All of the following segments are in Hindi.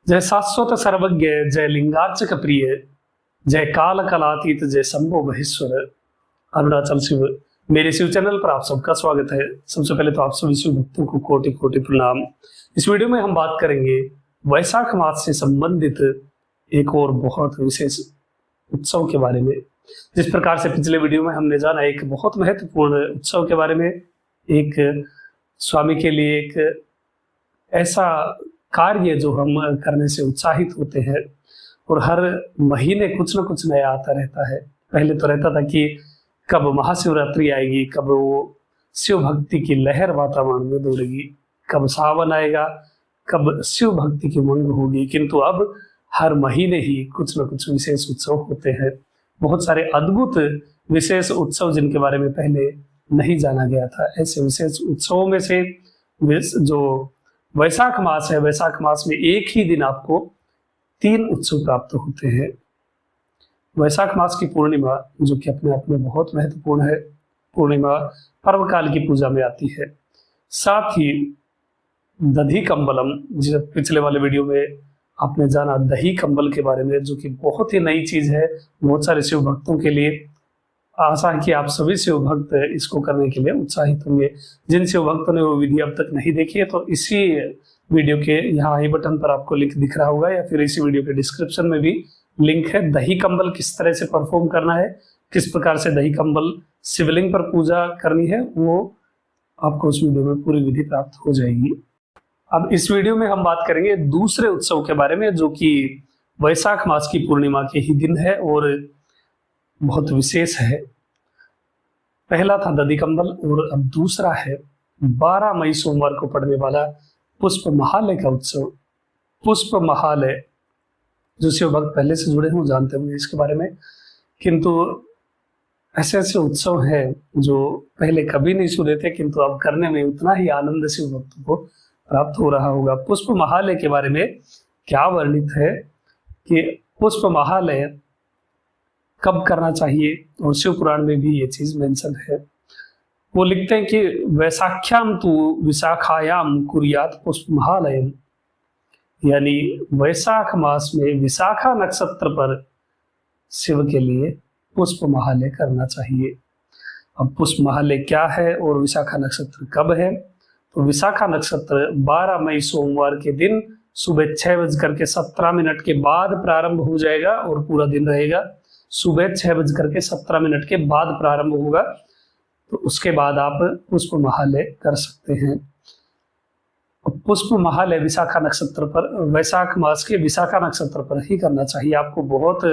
जय शाश्वत सर्वज्ञ, जय लिंगार्चक प्रिय, जय काल कलातीत, जय शंभो महेश्वर। अरुणाचल शिव मेरे शिव चैनल पर आप सबका स्वागत है। सबसे पहले तो आप सभी शिव भक्तों को कोटि कोटि प्रणाम। इस वीडियो में हम बात करेंगे वैशाख मास से संबंधित एक और बहुत विशेष उत्सव के बारे में। जिस प्रकार से पिछले वीडियो में हमने जाना एक बहुत महत्वपूर्ण उत्सव के बारे में, एक स्वामी के लिए एक ऐसा कार्य जो हम करने से उत्साहित होते हैं और हर महीने कुछ ना कुछ नया आता रहता है। पहले तो रहता था कि कब महाशिवरात्रि आएगी, कब वो शिव भक्ति की लहर वातावरण में दौड़ेगी, कब सावन आएगा, कब शिव भक्ति की उमंग होगी। किंतु अब हर महीने ही कुछ ना कुछ विशेष उत्सव होते हैं। बहुत सारे अद्भुत विशेष उत्सव जिनके बारे में पहले नहीं जाना गया था। ऐसे विशेष उत्सवों में से जो वैशाख मास है, वैशाख मास में एक ही दिन आपको 3 उत्सव प्राप्त होते हैं। वैशाख मास की पूर्णिमा, जो कि अपने आप में बहुत महत्वपूर्ण है, पूर्णिमा पर्व काल की पूजा में आती है। साथ ही दधी कंबलम, जिस पिछले वाले वीडियो में आपने जाना दही कंबल के बारे में, जो कि बहुत ही नई चीज है बहुत सारे शिव भक्तों के लिए। आशा है कि आप सभी शिव भक्त इसको करने के लिए उत्साहित होंगे। जिन शिव भक्तों ने वो विधि अब तक नहीं देखी है, तो इसी वीडियो के यहाँ आई बटन पर आपको लिंक दिख रहा होगा, या फिर इसी वीडियो के डिस्क्रिप्शन में भी लिंक है। दही कंबल किस तरह से परफॉर्म करना है, किस प्रकार से दही कंबल शिवलिंग पर पूजा करनी है, वो आपको उस वीडियो में पूरी विधि प्राप्त हो जाएगी। अब इस वीडियो में हम बात करेंगे दूसरे उत्सव के बारे में, जो कि वैशाख मास की पूर्णिमा के ही दिन है और बहुत विशेष है। पहला था दधी कंबल और अब दूसरा है 12 मई सोमवार को पड़ने वाला पुष्प महालय का उत्सव। पुष्प महालय, जो शिव भक्त पहले से जुड़े हों जानते होंगे इसके बारे में, किंतु ऐसे ऐसे उत्सव हैं जो पहले कभी नहीं सुने थे, किंतु अब करने में उतना ही आनंद शिव भक्तों को प्राप्त हो रहा होगा। पुष्प महालय के बारे में क्या वर्णित है कि पुष्प महालय कब करना चाहिए, और शिव पुराण में भी ये चीज मेंशन है। वो लिखते हैं कि वैशाख्याम तु विशाखायाम कुर्यात पुष्प महालयम, यानी वैशाख मास में विशाखा नक्षत्र पर शिव के लिए पुष्प महालय करना चाहिए। अब पुष्प महालय क्या है और विशाखा नक्षत्र कब है? तो विशाखा नक्षत्र 12 मई सोमवार के दिन सुबह 6:17 के बाद प्रारंभ हो जाएगा और पूरा दिन रहेगा। सुबह 6:17 के बाद प्रारंभ होगा, तो उसके बाद आप पुष्प महालय कर सकते हैं। पुष्प महालय विशाखा नक्षत्र पर, वैशाख मास के विशाखा नक्षत्र पर ही करना चाहिए। आपको बहुत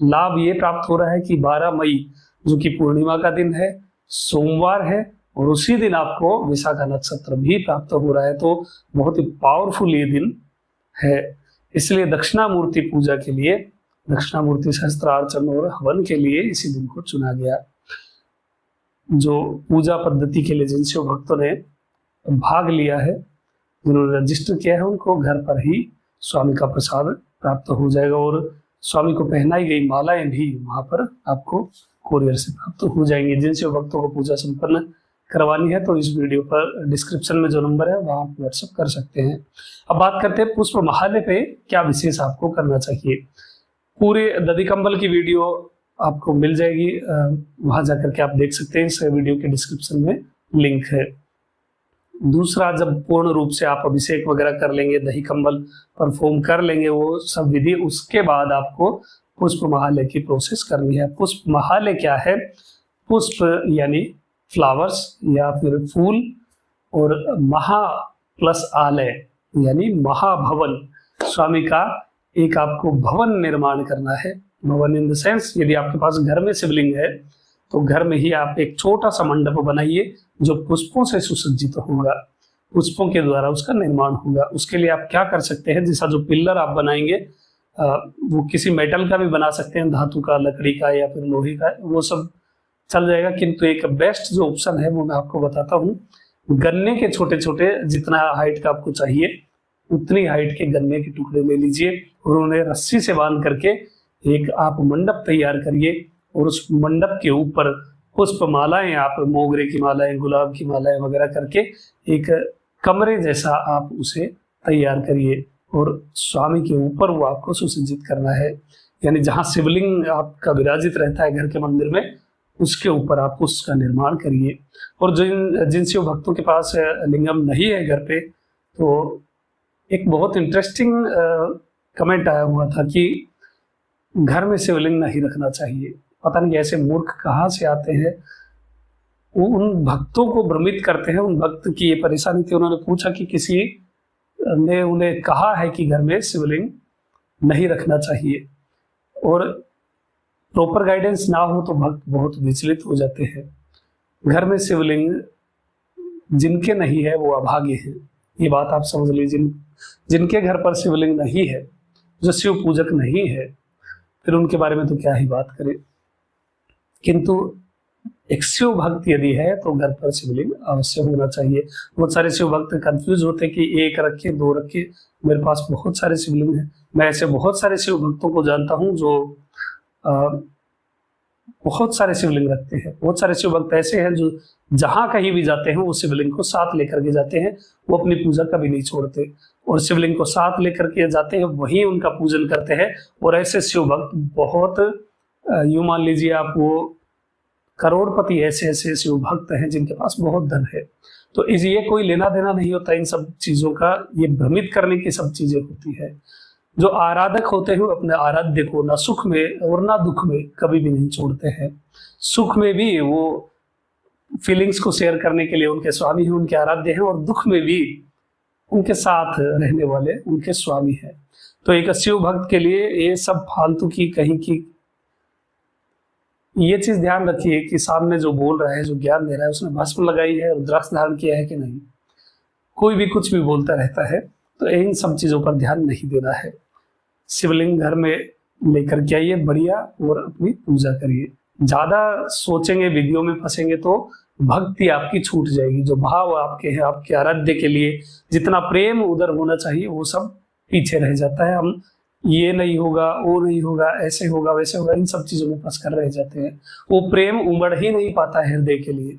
लाभ ये प्राप्त हो रहा है कि 12 मई जो कि पूर्णिमा का दिन है, सोमवार है, और उसी दिन आपको विशाखा नक्षत्र भी प्राप्त हो रहा है। तो बहुत ही पावरफुल ये दिन है। इसलिए दक्षिणामूर्ति पूजा के लिए, दक्षिणामूर्ति सहस्त्रार्चन और हवन के लिए इसी दिन को चुना गया। जो पूजा पद्धति के लिए जिन शिव भक्तों ने भाग लिया है, जिन्होंने रजिस्टर किया है, उनको घर पर ही स्वामी का प्रसाद प्राप्त हो जाएगा और स्वामी को पहनाई गई मालाएं भी वहां पर आपको कोरियर से प्राप्त हो जाएंगी। जिन शिव भक्तों को पूजा संपन्न करवानी है, तो इस वीडियो पर डिस्क्रिप्शन में जो नंबर है वहां आप व्हाट्सएप कर सकते हैं। अब बात करते हैं पुष्प महालय पे क्या विशेष आपको करना चाहिए। पूरे दधी कंबल की वीडियो आपको मिल जाएगी, वहां जाकर के आप देख सकते हैं। इस वीडियो के डिस्क्रिप्शन में लिंक है। दूसरा, जब पूर्ण रूप से आप अभिषेक वगैरह कर लेंगे, दही कंबल परफॉर्म कर लेंगे, वो सब विधि, उसके बाद आपको पुष्प महालय की प्रोसेस करनी है। पुष्प महालय क्या है? पुष्प यानी फ्लावर्स या फिर फूल, और महा प्लस आलय यानी महाभवन। स्वामी का एक आपको भवन निर्माण करना है। भवन इन द सेंस, यदि आपके पास घर में शिवलिंग है तो घर में ही आप एक छोटा सा मंडप बनाइए जो पुष्पों से सुसज्जित होगा, पुष्पों के द्वारा उसका निर्माण होगा। उसके लिए आप क्या कर सकते हैं, जैसा जो पिल्लर आप बनाएंगे वो किसी मेटल का भी बना सकते हैं, धातु का, लकड़ी का या फिर लोहे का, वो सब चल जाएगा। किंतु एक बेस्ट जो ऑप्शन है वो मैं आपको बताता हूँ। गन्ने के छोटे छोटे, जितना हाइट का आपको चाहिए उतनी हाइट के गन्ने के टुकड़े ले लीजिए और उन्हें रस्सी से बांध करके एक आप मंडप तैयार करिए, और उस मंडप के ऊपर पुष्प मालाएं, आप मोगरे की मालाएं, गुलाब की मालाएं वगैरह करके एक कमरे जैसा आप उसे तैयार करिए। और स्वामी के ऊपर वो आपको सुसज्जित करना है। यानी जहाँ शिवलिंग आपका विराजित रहता है घर के मंदिर में, उसके ऊपर आप उसका निर्माण करिए। और जिन शिव भक्तों के पास लिंगम नहीं है घर पे, तो एक बहुत इंटरेस्टिंग कमेंट आया हुआ था कि घर में शिवलिंग नहीं रखना चाहिए। पता नहीं ऐसे मूर्ख कहाँ से आते हैं, वो उन भक्तों को भ्रमित करते हैं। उन भक्त की ये परेशानी थी, उन्होंने पूछा कि किसी ने उन्हें कहा है कि घर में शिवलिंग नहीं रखना चाहिए, और प्रॉपर गाइडेंस ना हो तो भक्त बहुत विचलित हो जाते हैं। घर में शिवलिंग जिनके नहीं है वो अभागे हैं, ये बात आप समझ लीजिए। जिनके घर पर शिवलिंग नहीं है, जो शिव पूजक नहीं है, फिर उनके बारे में तो क्या ही बात करें। किंतु एक शिव भक्त यदि है तो घर पर शिवलिंग अवश्य होना चाहिए। बहुत सारे शिव भक्त कंफ्यूज होते हैं कि एक रखे, दो रखे। मेरे पास बहुत सारे शिवलिंग हैं। मैं ऐसे बहुत सारे शिव भक्तों को जानता हूँ जो बहुत सारे शिवलिंग रखते हैं। बहुत सारे शिव भक्त ऐसे हैं जो जहां कहीं भी जाते हैं वो शिवलिंग को साथ लेकर के जाते हैं, वो अपनी पूजा कभी नहीं छोड़ते, और शिवलिंग को साथ लेकर के जाते हैं, वहीं उनका पूजन करते हैं। और ऐसे शिव भक्त बहुत, यूं मान लीजिए आप, वो करोड़पति ऐसे ऐसे शिव भक्त हैं जिनके पास बहुत धन है। तो ये कोई लेना देना नहीं होता इन सब चीजों का, ये भ्रमित करने की सब चीजें होती है। जो आराधक होते हैं वो अपने आराध्य को ना सुख में और ना दुख में कभी भी नहीं छोड़ते हैं। सुख में भी वो फीलिंग्स को शेयर करने के लिए उनके स्वामी हैं, उनके आराध्य हैं, और दुख में भी उनके साथ रहने वाले उनके स्वामी हैं। तो एक शिव भक्त के लिए ये सब फालतू की कहीं की, ये चीज ध्यान रखिए कि सामने जो बोल रहा है, जो ज्ञान दे रहा है, उसने भस्म लगाई है, रुद्राक्ष धारण किया है कि नहीं। कोई भी कुछ भी बोलता रहता है, तो इन सब चीजों पर ध्यान नहीं देना है। शिवलिंग घर में लेकर के आइए बढ़िया, और अपनी पूजा करिए। ज्यादा सोचेंगे, वीडियो में फंसेंगे तो भक्ति आपकी छूट जाएगी। जो भाव आपके हैं, आपके आराध्य के लिए जितना प्रेम उधर होना चाहिए, वो सब पीछे रह जाता है। हम ये नहीं होगा, वो नहीं होगा, ऐसे होगा, वैसे होगा, इन सब चीजों में फंस कर रह जाते हैं। वो प्रेम उमड़ ही नहीं पाता है हृदय के लिए।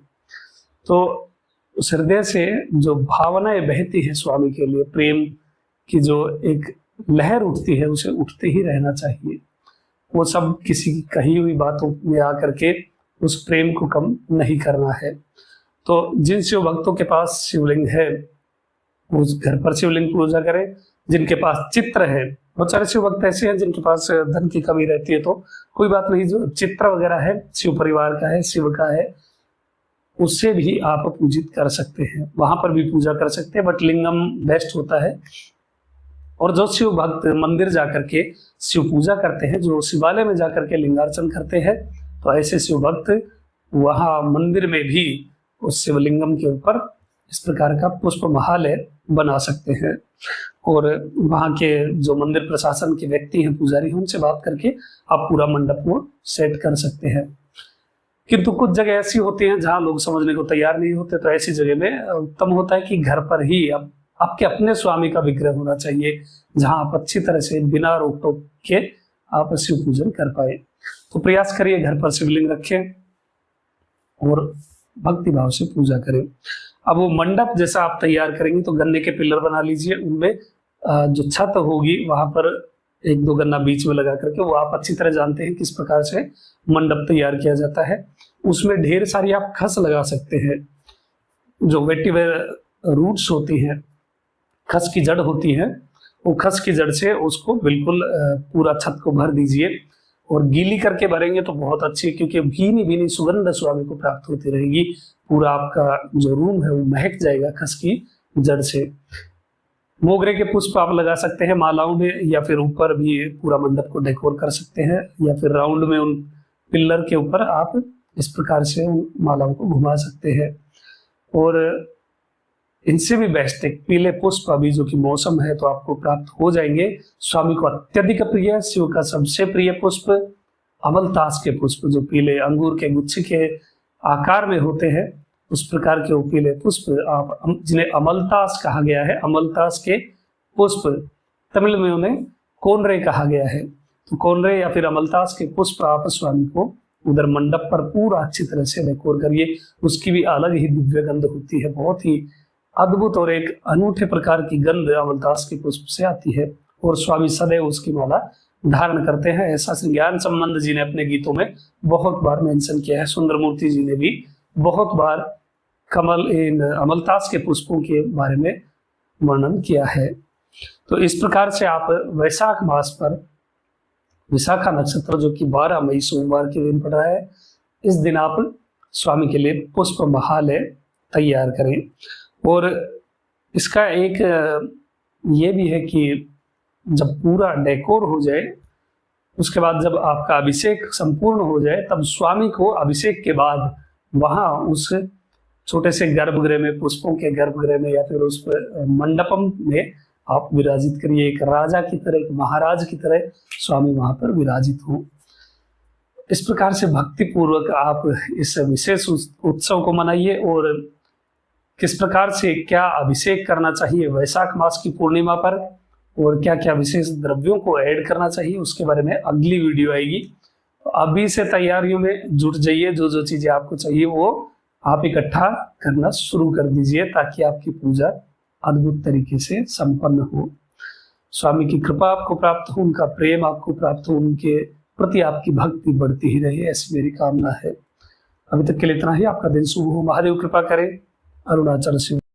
तो उस हृदय से जो भावनाएं बहती है स्वामी के लिए, प्रेम की जो एक लहर उठती है, उसे उठते ही रहना चाहिए। वो सब किसी की कही हुई बातों में आकर के उस प्रेम को कम नहीं करना है। तो जिन शिव भक्तों के पास शिवलिंग है, वो घर पर शिवलिंग पूजा करें। जिनके पास चित्र है, बहुत सारे शिव भक्त ऐसे हैं जिनके पास धन की कमी रहती है, तो कोई बात नहीं, जो चित्र वगैरह है शिव परिवार का है, शिव का है, उससे भी आप पूजित कर सकते हैं, वहां पर भी पूजा कर सकते हैं। बट लिंगम बेस्ट होता है। और जो शिव भक्त मंदिर जाकर के शिव पूजा करते हैं, जो शिवालय में जाकर के लिंगार्चन करते हैं, तो ऐसे शिव भक्त वहां मंदिर में भी उस शिवलिंगम के ऊपर इस प्रकार का पुष्प महालय बना सकते हैं। और वहां के जो मंदिर प्रशासन के व्यक्ति हैं, पुजारी हैं, उनसे बात करके आप पूरा मंडप को सेट कर सकते हैं। किंतु कुछ जगह ऐसी होती हैं जहां लोग समझने को तैयार नहीं होते, तो ऐसी जगह में उत्तम होता है कि घर पर ही आपके अपने स्वामी का विग्रह होना चाहिए, जहां आप अच्छी तरह से बिना रोक टोक के आप शिव पूजन कर पाए। तो प्रयास करिए घर पर शिवलिंग रखें और भक्ति भाव से पूजा करें। अब वो मंडप जैसा आप तैयार करेंगे, तो गन्ने के पिलर बना लीजिए, उनमें जो छत होगी वहां पर एक दो गन्ना बीच में लगा करके, वो आप अच्छी तरह जानते हैं किस प्रकार से मंडप तैयार किया जाता है। उसमें ढेर सारी आप खस लगा सकते हैं, जो वेटिवेर रूट्स होती हैं, खस की जड़ होती है, वो खस की जड़ से उसको बिल्कुल पूरा छत को भर दीजिए। और गीली करके भरेंगे तो बहुत अच्छी, क्योंकि भीनी भीनी सुगंध स्वामी को प्राप्त होती रहेगी। पूरा आपका जो रूम है वो महक जाएगा खस की जड़ से। मोगरे के पुष्प आप लगा सकते हैं मालाओं में, या फिर ऊपर भी पूरा मंडप को डेकोर कर सकते हैं, या फिर राउंड में उन पिल्लर के ऊपर आप इस प्रकार से उन मालाओं को घुमा सकते हैं। और इनसे भी बेस्ट एक पीले पुष्प, अभी जो कि मौसम है तो आपको प्राप्त हो जाएंगे। स्वामी को अत्यधिक प्रिय, शिव का सबसे प्रिय पुष्प अमलतास के पुष्प, जो पीले अंगूर के गुच्छे के आकार में होते हैं, उस प्रकार के वो पीले पुष्प आप, जिन्हें अमलतास कहा गया है, अमलतास के पुष्प तमिल में उन्हें कोनरे कहा गया है। तो कोनरे या फिर अमलतास के पुष्प आप स्वामी को उधर मंडप पर पूरा अच्छी तरह से डेकोर करिए। उसकी भी अलग ही दिव्य गंध होती है, बहुत ही अद्भुत और एक अनूठे प्रकार की गंध अमलतास के पुष्प से आती है और स्वामी सदैव उसकी माला धारण करते हैं। ऐसा श्री ज्ञान संबंध जी ने अपने गीतों में बहुत बार मेंशन किया है। सुंदरमूर्ति जी ने भी बहुत बार कमल इन अमलतास के पुष्पों के बारे में वर्णन किया है। तो इस प्रकार से आप वैशाख मास पर विशाखा नक्षत्र जो कि 12 मई सोमवार के दिन पड़ रहा है, इस दिन आप स्वामी के लिए पुष्प महालय तैयार करें। और इसका एक ये भी है कि जब पूरा डेकोर हो जाए, उसके बाद जब आपका अभिषेक संपूर्ण हो जाए, तब स्वामी को अभिषेक के बाद वहां उस छोटे से गर्भगृह में, पुष्पों के गर्भगृह में या फिर उस मंडपम में आप विराजित करिए। एक राजा की तरह, एक महाराज की तरह स्वामी वहां पर विराजित हो। इस प्रकार से भक्ति पूर्वक आप इस विशेष उत्सव को मनाइए। और किस प्रकार से क्या अभिषेक करना चाहिए वैशाख मास की पूर्णिमा पर और क्या क्या विशेष द्रव्यों को ऐड करना चाहिए, उसके बारे में अगली वीडियो आएगी। तो अभी से तैयारियों में जुट जाइए। जो जो चीजें आपको चाहिए वो आप इकट्ठा करना शुरू कर दीजिए ताकि आपकी पूजा अद्भुत तरीके से संपन्न हो। स्वामी की कृपा आपको प्राप्त हो, उनका प्रेम आपको प्राप्त हो, उनके प्रति आपकी भक्ति बढ़ती ही रहे, ऐसी मेरी कामना है। अभी तक के लिए इतना ही। आपका दिन शुभ हो। महादेव कृपा करें। अरुणाचल शिव।